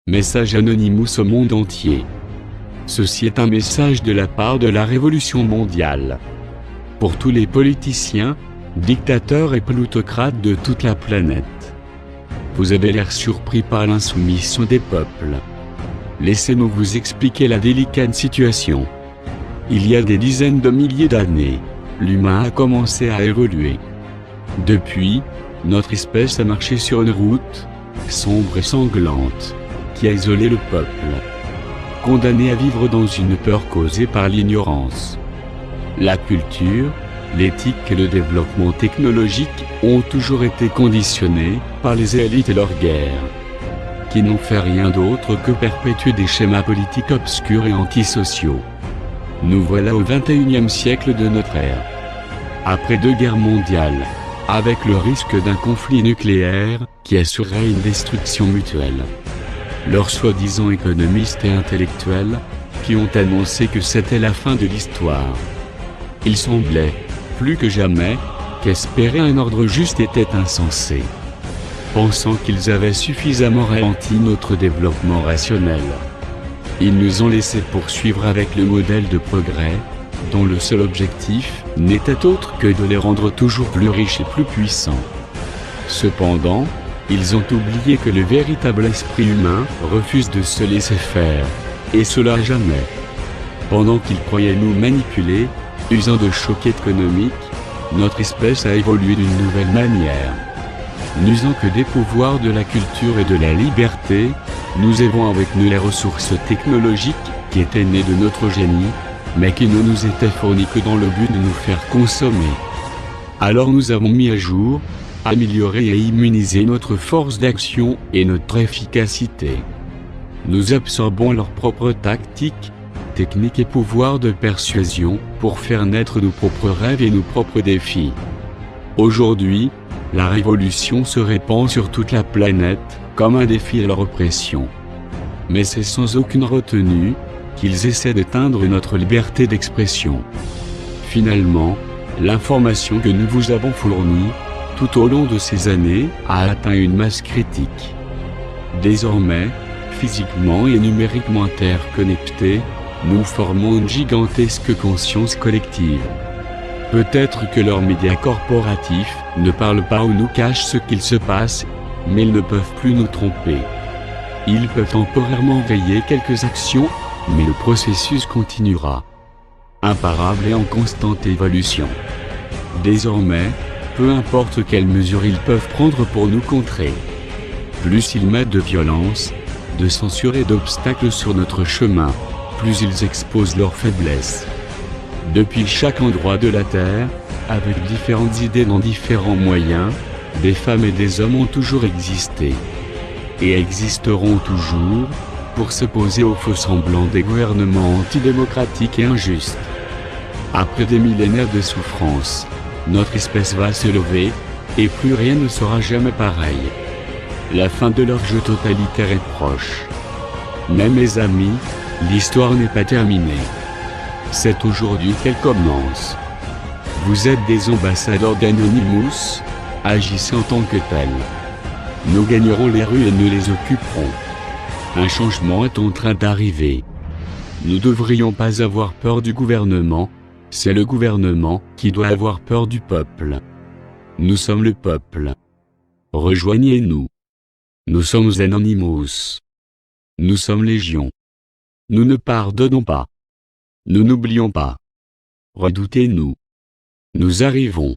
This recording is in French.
Message Anonymous au monde entier. Ceci est un message de la part de la Révolution mondiale. Pour tous les politiciens, dictateurs et plutocrates de toute la planète. Vous avez l'air surpris par l'insoumission des peuples. Laissez-nous vous expliquer la délicate situation. Il y a des dizaines de milliers d'années, l'humain a commencé à évoluer. Depuis, notre espèce a marché sur une route, sombre et sanglante, qui a isolé le peuple, condamné à vivre dans une peur causée par l'ignorance. La culture, l'éthique et le développement technologique ont toujours été conditionnés par les élites et leurs guerres, qui n'ont fait rien d'autre que perpétuer des schémas politiques obscurs et antisociaux. Nous voilà au XXIe siècle de notre ère. Après 2 guerres mondiales, avec le risque d'un conflit nucléaire qui assurerait une destruction mutuelle. Leurs soi-disant économistes et intellectuels, qui ont annoncé que c'était la fin de l'histoire. Il semblait, plus que jamais, qu'espérer un ordre juste était insensé. Pensant qu'ils avaient suffisamment ralenti notre développement rationnel. Ils nous ont laissé poursuivre avec le modèle de progrès, dont le seul objectif n'était autre que de les rendre toujours plus riches et plus puissants. Cependant, ils ont oublié que le véritable esprit humain refuse de se laisser faire, et cela à jamais. Pendant qu'ils croyaient nous manipuler, usant de chocs économiques, notre espèce a évolué d'une nouvelle manière. N'usant que des pouvoirs de la culture et de la liberté, nous avons avec nous les ressources technologiques qui étaient nées de notre génie, mais qui ne nous étaient fournies que dans le but de nous faire consommer. Alors nous avons mis à jour, amélioré et immunisé notre force d'action et notre efficacité. Nous absorbons leurs propres tactiques, techniques et pouvoirs de persuasion pour faire naître nos propres rêves et nos propres défis. Aujourd'hui, la révolution se répand sur toute la planète comme un défi à leur oppression. Mais c'est sans aucune retenue qu'ils essaient d'éteindre notre liberté d'expression. Finalement, l'information que nous vous avons fournie, tout au long de ces années, a atteint une masse critique. Désormais, physiquement et numériquement interconnectés, nous formons une gigantesque conscience collective. Peut-être que leurs médias corporatifs ne parlent pas ou nous cachent ce qu'il se passe, mais ils ne peuvent plus nous tromper. Ils peuvent temporairement rayer quelques actions, mais le processus continuera. Imparable et en constante évolution. Désormais, peu importe quelles mesures ils peuvent prendre pour nous contrer. Plus ils mettent de violence, de censure et d'obstacles sur notre chemin, plus ils exposent leurs faiblesses. Depuis chaque endroit de la Terre, avec différentes idées dans différents moyens, des femmes et des hommes ont toujours existé. Et existeront toujours, pour s'opposer aux faux semblants des gouvernements antidémocratiques et injustes. Après des millénaires de souffrance, notre espèce va se lever, et plus rien ne sera jamais pareil. La fin de leur jeu totalitaire est proche. Mais mes amis, l'histoire n'est pas terminée. C'est aujourd'hui qu'elle commence. Vous êtes des ambassadeurs d'Anonymous, agissez en tant que tels. Nous gagnerons les rues et nous les occuperons. Un changement est en train d'arriver. Nous ne devrions pas avoir peur du gouvernement, c'est le gouvernement qui doit avoir peur du peuple. Nous sommes le peuple. Rejoignez-nous. Nous sommes Anonymous. Nous sommes Légion. Nous ne pardonnons pas. Nous n'oublions pas. Redoutez-nous. Nous arrivons.